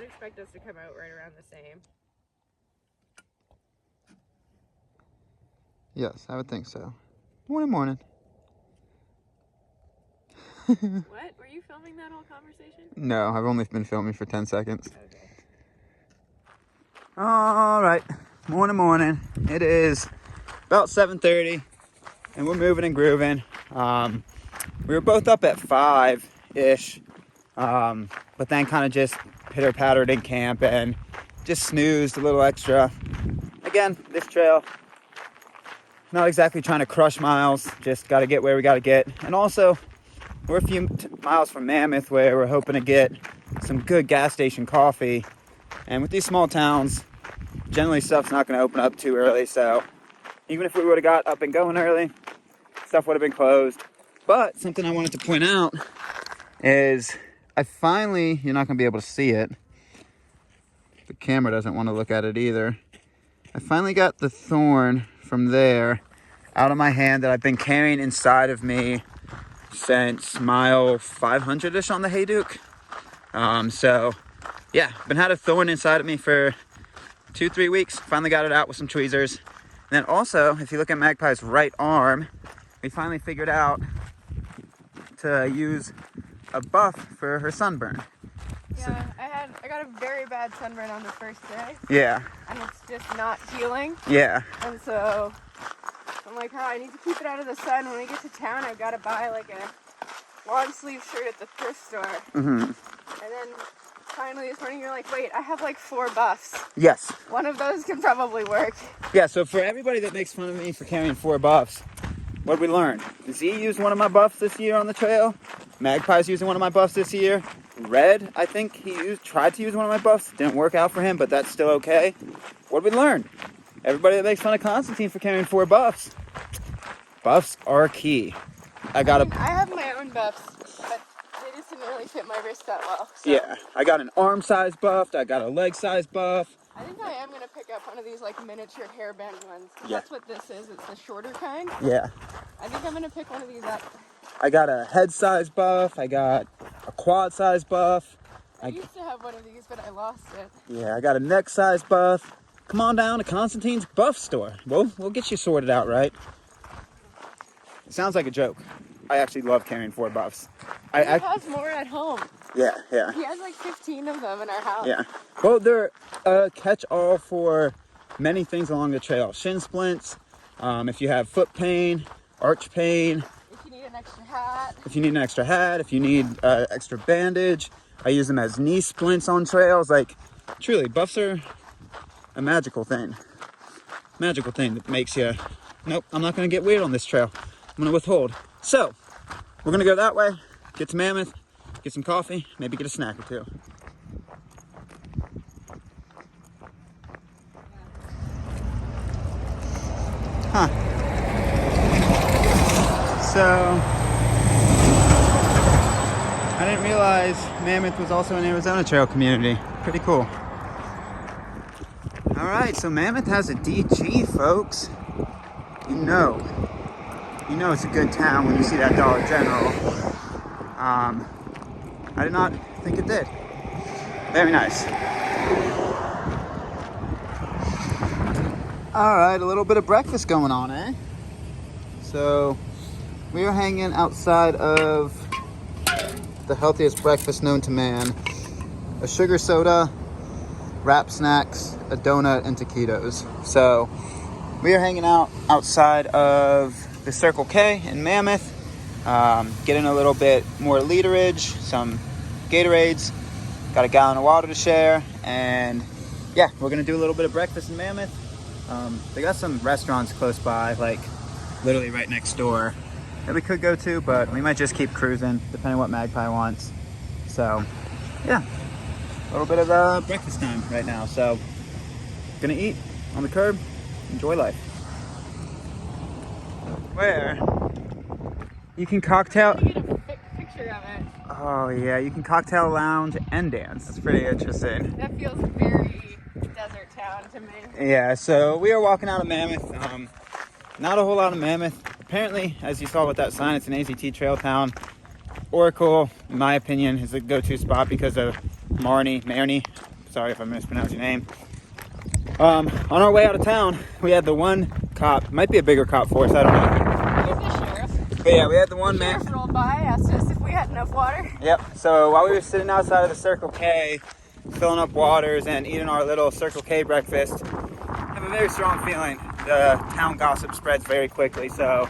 expect us to come out right around the same. Yes, I would think so. Morning. What? Were you filming that whole conversation? No, I've only been filming for 10 seconds. Okay. All right, morning. It is about 7:30, and we're moving and grooving. We were both up at 5-ish, but then kind of just pitter-pattered in camp and just snoozed a little extra. Again, this trail, not exactly trying to crush miles, just got to get where we got to get. And also, we're a few miles from Mammoth, where we're hoping to get some good gas station coffee. And with these small towns, generally stuff's not going to open up too early, so even if we would have got up and going early, stuff would have been closed. But something I wanted to point out is I finally, you're not going to be able to see it. The camera doesn't want to look at it either. I finally got the thorn from there out of my hand that I've been carrying inside of me since mile 500-ish on the Hayduke. So yeah, been had a thorn inside of me for 2-3 weeks. Finally got it out with some tweezers. And then also, if you look at Magpie's right arm, we finally figured out to use a buff for her sunburn. Yeah, I got a very bad sunburn on the first day. Yeah. And it's just not healing. Yeah. And so I'm like, oh, I need to keep it out of the sun. When we get to town, I've got to buy like a long sleeve shirt at the thrift store. Mm-hmm. And then finally this morning, you're like, wait, I have like 4 buffs. Yes. One of those can probably work. Yeah, so for everybody that makes fun of me for carrying 4 buffs, what did we learn? Z used one of my buffs this year on the trail. Magpie's using one of my buffs this year. Red, I think tried to use one of my buffs. Didn't work out for him, but that's still okay. What did we learn? Everybody that makes fun of Constantine for carrying 4 buffs. Buffs are key. I have my own buffs, but they just didn't really fit my wrist that well. So. Yeah, I got an arm size buff. I got a leg size buff. I think I am going to pick up one of these like miniature hairband ones. Yeah. That's what this is. It's the shorter kind. Yeah. I think I'm going to pick one of these up. I got a head size buff. I got a quad size buff. I used to have one of these, but I lost it. Yeah, I got a neck size buff. Come on down to Constantine's buff store. We'll get you sorted out, right? It sounds like a joke. I actually love carrying 4 buffs. He has more at home. Yeah. He has like 15 of them in our house. Yeah. Well, they're a catch-all for many things along the trail. Shin splints, if you have foot pain, arch pain. If you need an extra hat. If you need an extra hat, if you need extra bandage. I use them as knee splints on trails. Like, truly, buffs are a magical thing. Magical thing that makes you, nope, I'm not going to get weird on this trail. I'm going to withhold. So, we're going to go that way, get to Mammoth, get some coffee, maybe get a snack or 2. Huh. So, I didn't realize Mammoth was also an Arizona Trail community. Pretty cool. All right, so Mammoth has a DG, folks. You know it's a good town when you see that Dollar General. I did not think it did. Very nice. All right, a little bit of breakfast going on, eh? So we are hanging outside of the healthiest breakfast known to man. A sugar soda, wrap snacks, a donut, and taquitos. So we are hanging out outside of the Circle K in Mammoth, getting a little bit more literage, some Gatorades, got a gallon of water to share, and yeah, we're gonna do a little bit of breakfast in Mammoth. They got some restaurants close by, like literally right next door, that we could go to, but we might just keep cruising, depending on what Magpie wants. So yeah, a little bit of breakfast time right now. So gonna eat on the curb, enjoy life. Where you can cocktail. Get a picture of it. Oh yeah, you can cocktail lounge and dance. That's pretty interesting. That feels very desert town to me. Yeah, so we are walking out of Mammoth. Not a whole lot of Mammoth. Apparently, as you saw with that sign, it's an AZT trail town. Oracle, in my opinion, is a go-to spot because of Marnie, Sorry if I mispronounced your name. On our way out of town, we had the one cop, might be a bigger cop force, I don't know. Here's the sheriff. But yeah, we had the one The man. sheriff rolled by, asked us if we had enough water. Yep, so while we were sitting outside of the Circle K, filling up waters and eating our little Circle K breakfast, I have a very strong feeling the town gossip spreads very quickly. So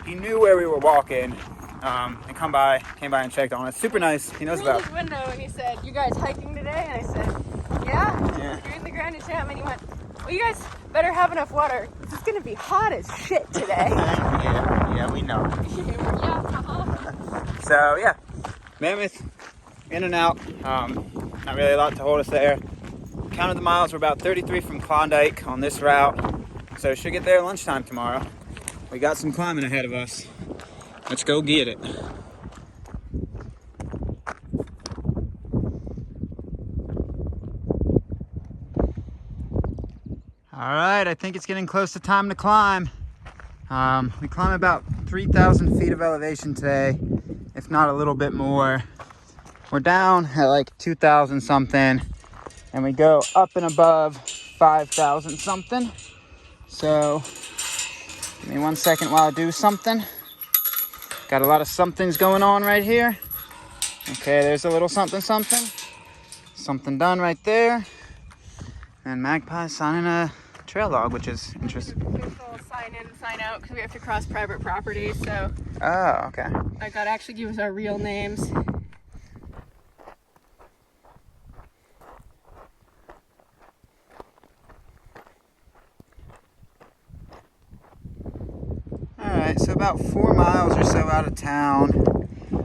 he knew where we were walking and came by and checked on us. Super nice. He knows about. He rolled his window and he said, "You guys hiking today?" And I said, "Yeah." You're in the Grand Enchantment. He went, "Well, you guys better have enough water. It's gonna be hot as shit today." yeah, we know. So yeah, Mammoth, in and out. Not really a lot to hold us there. Counted the miles. We're about 33 from Klondike on this route, so should get there lunchtime tomorrow. We got some climbing ahead of us. Let's go get it. All right, I think it's getting close to time to climb. We climb about 3,000 feet of elevation today, if not a little bit more. We're down at like 2,000 something, and we go up and above 5,000 something. So, give me 1 second while I do something. Got a lot of somethings going on right here. Okay, there's a little something. Something done right there. And Magpie signing a trail log, which is interesting. Official sign in, sign out, because we have to cross private property. So. Oh, okay. I gotta actually give us our real names. Alright, so about 4 miles or so out of town.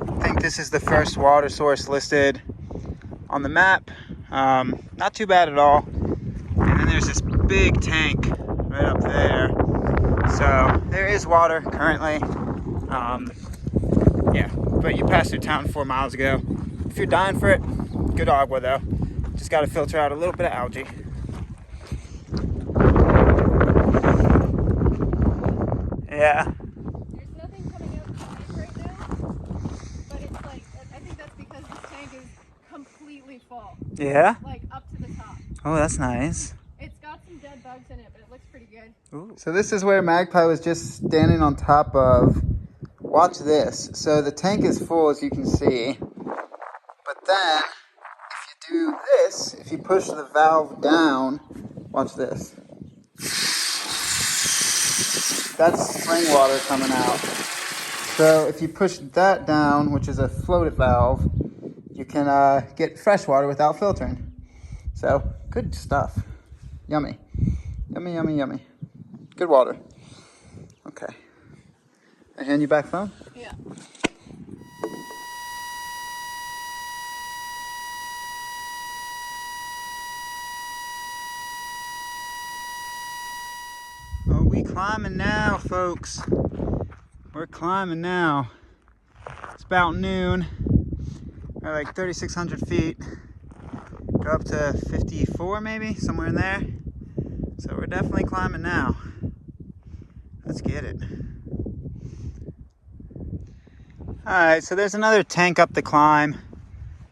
I think this is the first water source listed on the map. Not too bad at all. And then there's this big tank right up there. So there is water currently. Yeah, but you passed through town 4 miles ago. If you're dying for it, good agua though. Just got to filter out a little bit of algae. Yeah. There's nothing coming out of the tank right now, but it's like, I think that's because this tank is completely full. Yeah? Like up to the top. Oh, that's nice. It's got some dead bugs in it, but it looks pretty good. Ooh. So this is where Magpie was just standing on top of. Watch this. So the tank is full, as you can see. But then, if you do this, if you push the valve down, watch this. That's spring water coming out. So if you push that down, which is a floated valve, you can get fresh water without filtering. So, good stuff. Yummy. Yummy, yummy, yummy. Good water. Okay. I hand you back phone? Yeah. Oh, we climbing now, folks. We're climbing now. It's about noon. We're like 3,600 feet. Go up to 54 maybe, somewhere in there. So we're definitely climbing now. Let's get it. Alright, so there's another tank up the climb.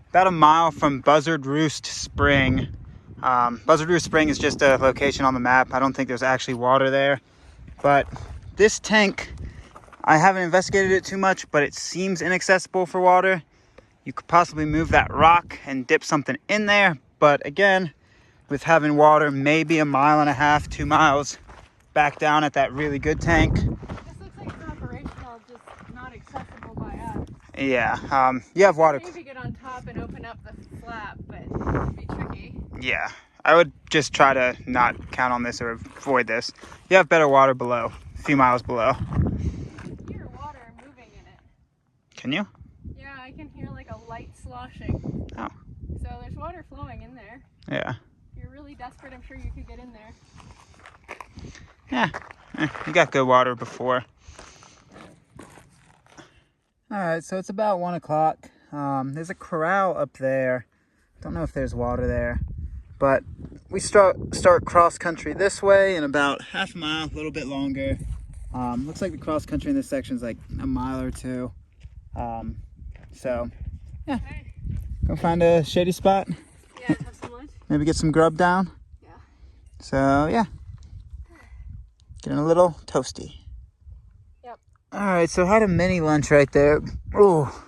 About a mile from Buzzard Roost Spring. Buzzard Roost Spring is just a location on the map. I don't think there's actually water there. But this tank, I haven't investigated it too much, but it seems inaccessible for water. You could possibly move that rock and dip something in there. But again, with having water maybe 1.5 miles, 2 miles back down at that really good tank. This looks like it's operational, just not accessible by us. Yeah, you have water. Maybe get on top and open up the flap, but it'd be tricky. Yeah, I would just try to not count on this or avoid this. You have better water below, a few miles below. I can hear water moving in it. Can you? Yeah, I can hear like a light sloshing. Oh. So there's water flowing in there. Yeah. If you're really desperate, I'm sure you could get in there. Yeah, you got good water before. Alright, so it's about 1 o'clock. There's a corral up there. Don't know if there's water there. But we start cross country this way in about half a mile, a little bit longer. Looks like the cross country in this section is like 1 mile or 2. So, yeah. Okay. Go find a shady spot. Yeah, have some lunch. maybe get some grub down. Yeah. So yeah, getting a little toasty. Yep. All right, so had a mini lunch right there. Oh.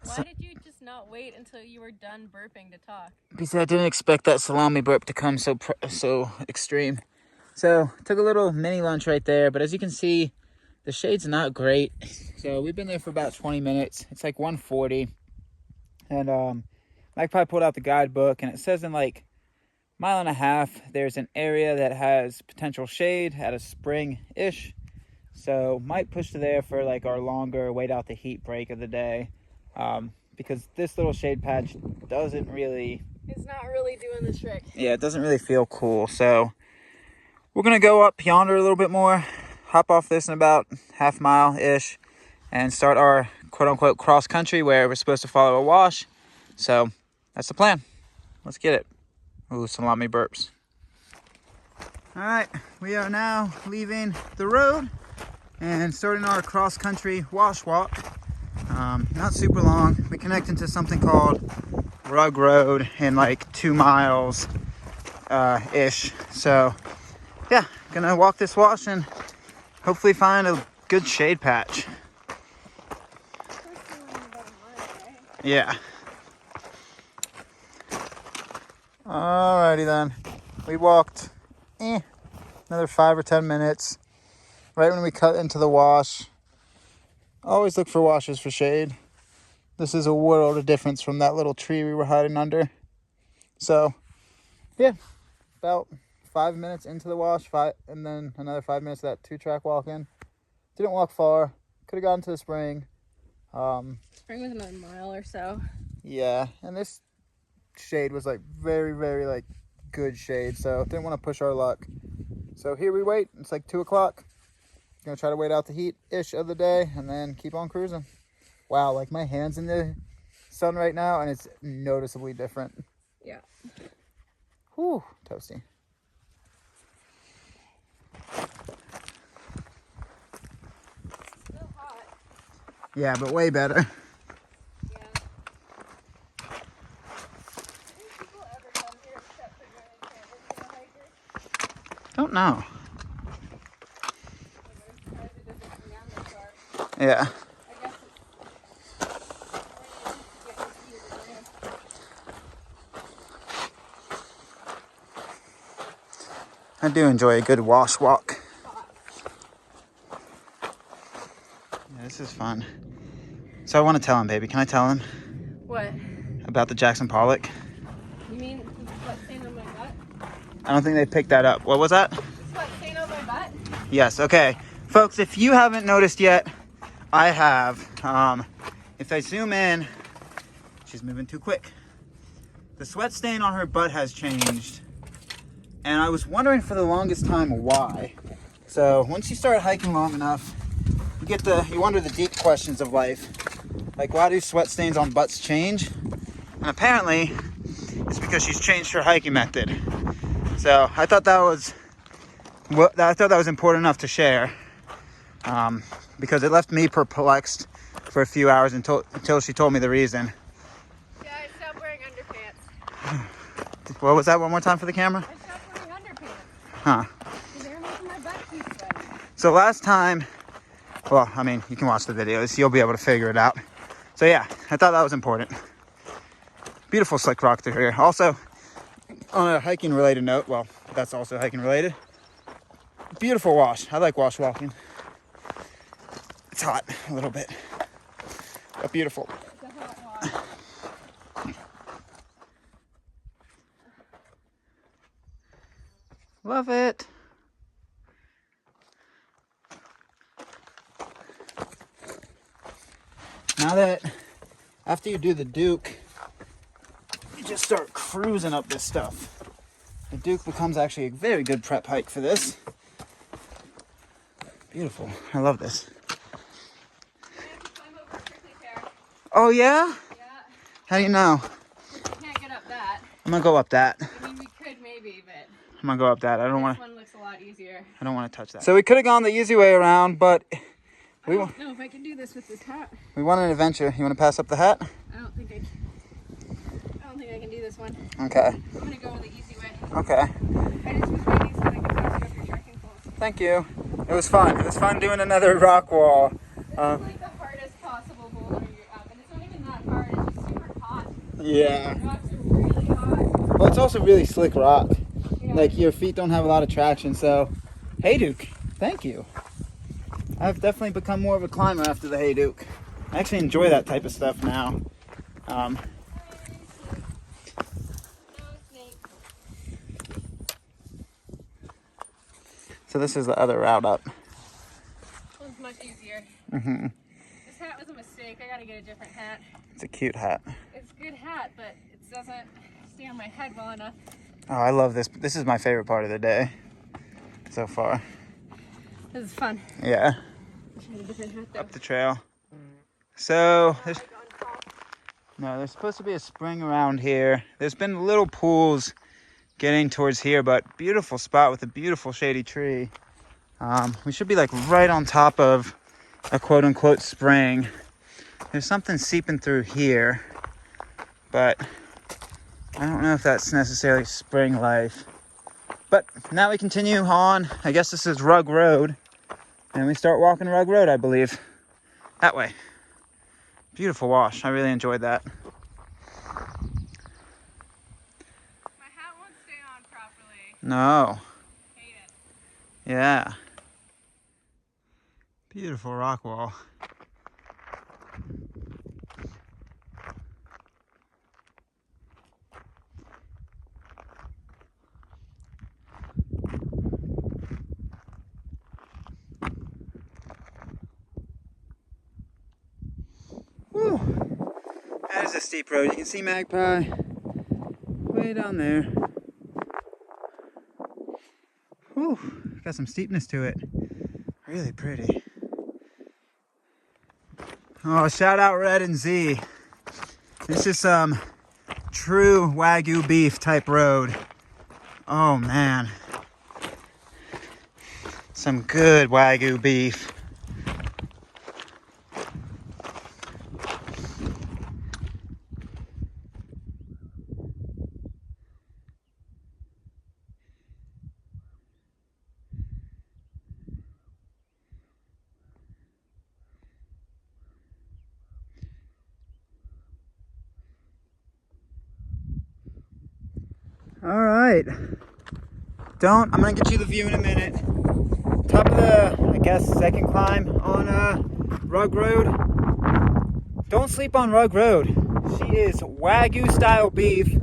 Why did you just not wait until you were done burping to talk? Because I didn't expect that salami burp to come so extreme. So took a little mini lunch right there, but as you can see, the shade's not great. So we've been there for about 20 minutes. It's like 1:40, and Mike probably pulled out the guidebook, and it says in like 1.5 miles there's an area that has potential shade at a spring-ish. So might push to there for like our longer wait out the heat break of the day, because this little shade patch doesn't really. It's not really doing the trick. Yeah, it doesn't really feel cool. So we're gonna go up yonder a little bit more, hop off this in about 1/2 mile-ish, and start our quote-unquote cross country where we're supposed to follow a wash. So that's the plan. Let's get it. Ooh, salami burps. All right, we are now leaving the road and starting our cross country wash walk. Not super long. We connect into something called Rug Road in like 2 miles ish. So yeah, gonna walk this wash and hopefully find a good shade patch. Yeah. Alrighty then. We walked another 5 or 10 minutes. Right when we cut into the wash. Always look for washes for shade. This is a world of difference from that little tree we were hiding under. So yeah, about 5 minutes into the wash, and then another 5 minutes of that 2-track walk in. Didn't walk far. Could have gotten to the spring. Spring was another mile or so. Yeah, and this shade was like very, very like good shade, so didn't want to push our luck. So here we wait. It's like 2 o'clock. Gonna try to wait out the heat-ish of the day and then keep on cruising. Wow, like my hand's in the sun right now and it's noticeably different. Yeah. Whew, toasty. Still hot. Yeah, but way better. Yeah. Do people ever come here except for during Enchantment to the hikers? Don't know. I Yeah. guess I do enjoy a good wash walk. Yeah, this is fun. So I want to tell him, baby. Can I tell him what? about the Jackson Pollock? You mean the sweat stain on my butt? I don't think they picked that up. What was that? The sweat stain on my butt? Yes, okay. Folks, if you haven't noticed yet, I have. If I zoom in, she's moving too quick. The sweat stain on her butt has changed. And I was wondering for the longest time why. So once you start hiking long enough, you wonder the deep questions of life. Like, why do sweat stains on butts change? And apparently, it's because she's changed her hiking method. So I thought that was important enough to share, because it left me perplexed for a few hours until she told me the reason. Yeah, I stopped wearing underpants. What was that? One more time for the camera? I stopped wearing underpants. Huh. They're making my butt too sweaty. So last time, well, I mean, you can watch the videos. You'll be able to figure it out. So yeah, I thought that was important. Beautiful slick rock through here. Also, on a hiking related note, well, that's also hiking related. Beautiful wash. I like wash walking. It's hot a little bit, but beautiful. It's a hot wash. Love it. Now that after you do the Duke, you just start cruising up this stuff. The Duke becomes actually a very good prep hike for this. Beautiful. I love this. Oh yeah? Yeah. How do you know? Can't get up that. I'm gonna go up that. I mean, we could maybe, but I'm gonna go up that. I don't want this one looks a lot easier. I don't want to touch that. So we could have gone the easy way around, but I don't know if I can do this with this hat. we want an adventure. You want to pass up the hat? I don't think I can do this one. Okay. I'm gonna go the easy way. Okay. I just was waiting so that I could pass you up your trekking poles. Thank you. It was fun. It was fun doing another rock wall. This is like the hardest possible boulder you're up, and it's not even that hard. It's just super hot. Yeah. The rocks are really hot. Well, it's also really slick rock. Yeah. Like your feet don't have a lot of traction. So, Hayduke, thank you. I've definitely become more of a climber after the Hayduke. I actually enjoy that type of stuff now. No snake. So this is the other route up. This one's much easier. Hmm. This hat was a mistake. I gotta get a different hat. It's a cute hat. It's a good hat, but it doesn't stay on my head well enough. Oh, I love this. This is my favorite part of the day so far. This is fun. Yeah. I should have a different hat though. Up the trail. So there's supposed to be a spring around here. There's been little pools getting towards here, but beautiful spot with a beautiful shady tree. We should be like right on top of a quote unquote spring. There's something seeping through here, but I don't know if that's necessarily spring life. But now we continue on. I guess this is Rug Road, and we start walking Rug Road, I believe. That way. Beautiful wash. I really enjoyed that. My hat won't stay on properly. No. Hate it. Yeah. Beautiful rock wall. Woo. That is a steep road. You can see Magpie way down there. Whew. Got some steepness to it. Really pretty. Oh, shout out Red and Z. This is some true Wagyu beef type road. Oh man. Some good Wagyu beef. All right. I'm gonna get you the view in a minute. Top of the, I guess, second climb on Rug Road. Don't sleep on Rug Road. She is Wagyu style beef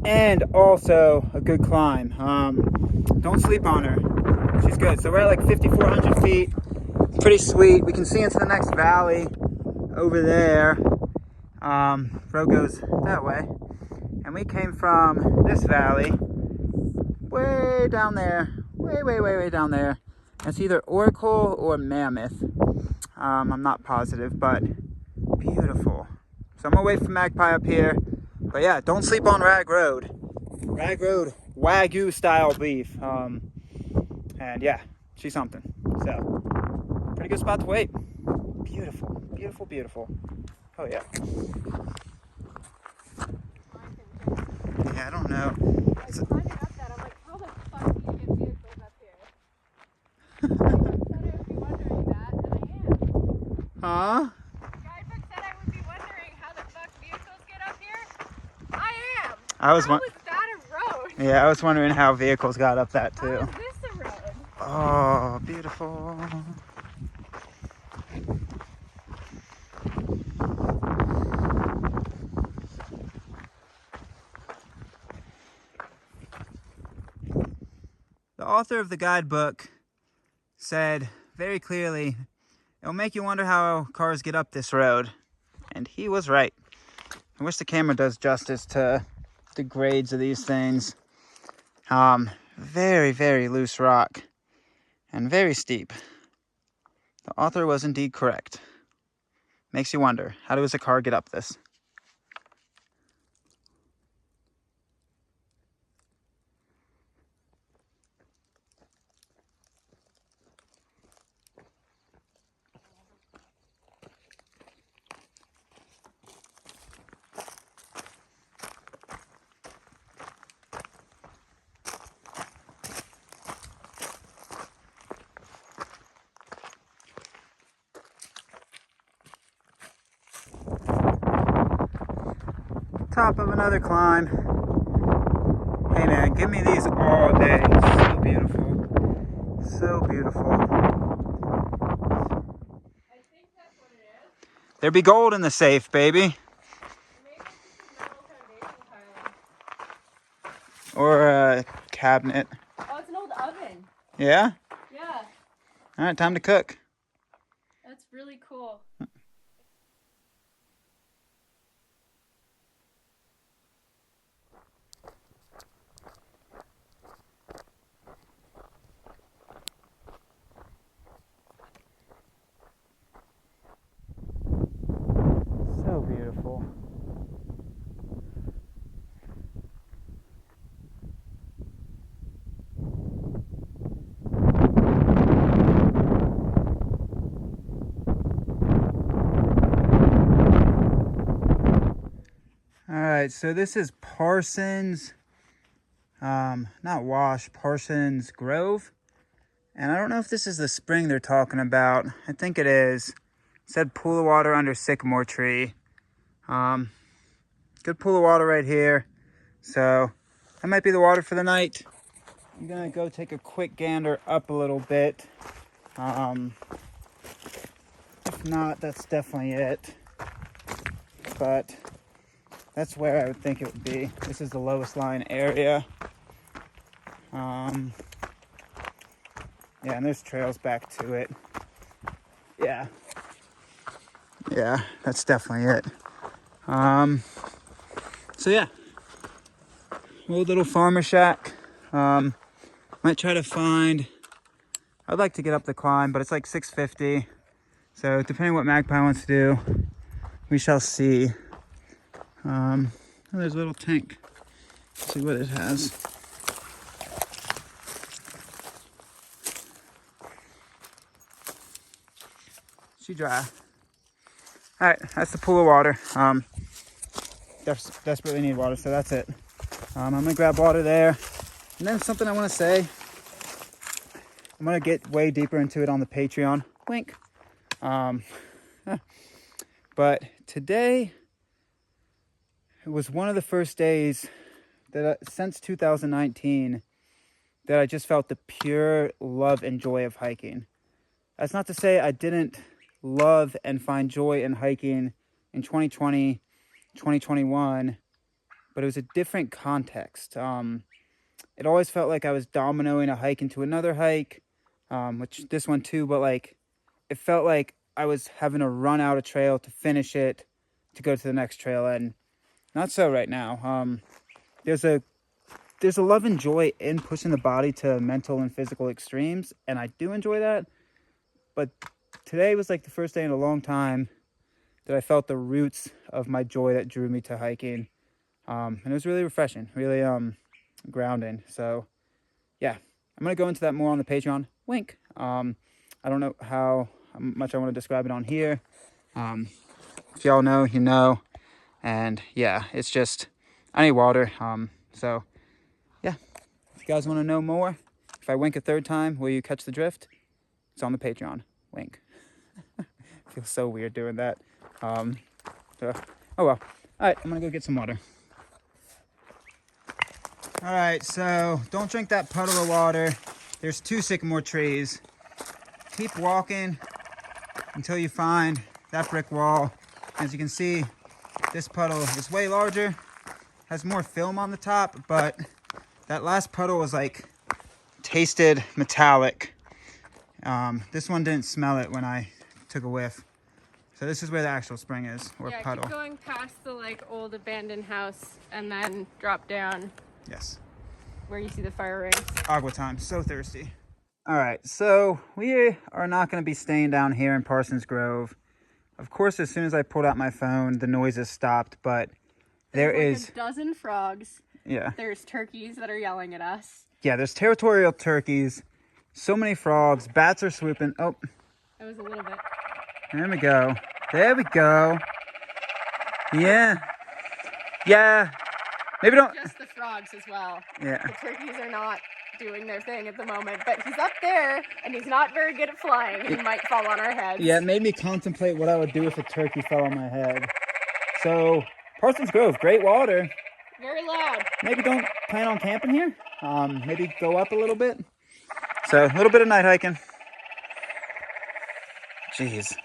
and also a good climb. Don't sleep on her. She's good. So we're at like 5,400 feet. Pretty sweet. We can see into the next valley over there. Road goes that way. And we came from this valley way down there. Way down there. It's either Oracle or Mammoth. I'm not positive, but beautiful. So I'm gonna wait for Magpie up here. But yeah, don't sleep on Rag Road. Rag Road, Wagyu style beef. And yeah, she's something. So, pretty good spot to wait. Beautiful, beautiful, beautiful. Oh yeah. Yeah, I don't know. I was climbing up that. I'm like, how the fuck do you get vehicles up here? I said I would be wondering that, and I am. Huh? Guidebook said I would be wondering how the fuck vehicles get up here. I am. How is that a road? Yeah, I was wondering how vehicles got up that too. How is this a road? Oh, beautiful. The author of the guidebook said very clearly, it'll make you wonder how cars get up this road. And he was right. I wish the camera does justice to the grades of these things. Very, very loose rock and very steep. The author was indeed correct. Makes you wonder, how does a car get up this? top of another climb. Hey man, give me these all day. So beautiful. So beautiful. I think that's what it is. There be gold in the safe, baby. Maybe it's just a metal foundation tiling. Or a cabinet. Oh, it's an old oven. Yeah? Yeah, Alright, time to cook. that's really cool. So beautiful. Alright, so this is Parsons, not Wash, Parsons Grove. And I don't know if this is the spring they're talking about. I think it is. It said pool of water under sycamore tree. Good pool of water right here. So that might be the water for the night. I'm gonna go take a quick gander up a little bit. If not, that's definitely it. But that's where I would think it would be. This is the lowest lying area. Yeah, and there's trails back to it. Yeah. Yeah, that's definitely it. So yeah, old little farmer shack. Might try to find, I'd like to get up the climb, but it's like 650. So depending on what Magpie wants to do, we shall see. Oh, there's a little tank. Let's see what it has. She dry. All right, that's the pool of water. Desperately need water, so that's it. I'm gonna grab water there. And then something I wanna say, I'm gonna get way deeper into it on the Patreon. Wink. But today, it was one of the first days that since 2019 that I just felt the pure love and joy of hiking. That's not to say I didn't love and find joy in hiking in 2020, 2021, but it was a different context. It always felt like I was dominoing a hike into another hike, which this one too, but like it felt like I was having to run out a trail to finish it to go to the next trail, and not so right now. There's a love and joy in pushing the body to mental and physical extremes, and I do enjoy that. But today was like the first day in a long time that I felt the roots of my joy that drew me to hiking. And it was really refreshing, really grounding. So yeah, I'm gonna go into that more on the Patreon. Wink. I don't know how much I want to describe it on here. If y'all know, you know. And yeah, it's just, I need water. So yeah, if you guys want to know more, if I wink a third time, will you catch the drift? It's on the Patreon. Wink. Feels so weird doing that. Oh well. All right, I'm gonna go get some water. All right, so don't drink that puddle of water. There's 2 sycamore trees. Keep walking until you find that brick wall. As you can see, this puddle is way larger, has more film on the top, but that last puddle was like tasted metallic. This one didn't smell it when I took a whiff. So this is where the actual spring is, or Yeah, puddle. keep going past the like old abandoned house and then drop down Yes. where you see the fire rings. Agua time, so thirsty. All right, so we are not going to be staying down here in Parsons Grove. Of course, as soon as I pulled out my phone, the noises stopped, but There's like a dozen frogs. Yeah. There's turkeys that are yelling at us. Yeah, there's territorial turkeys, so many frogs, bats are swooping. Oh, That was a little bit. there we go. There we go. Yeah. Yeah. Maybe don't. Just the frogs as well. Yeah. The turkeys are not doing their thing at the moment, but he's up there and he's not very good at flying. He might fall on our heads. Yeah, it made me contemplate what I would do if a turkey fell on my head. So Parsons Grove, great water. Very loud. Maybe don't plan on camping here. Maybe go up a little bit. So a little bit of night hiking. Jeez.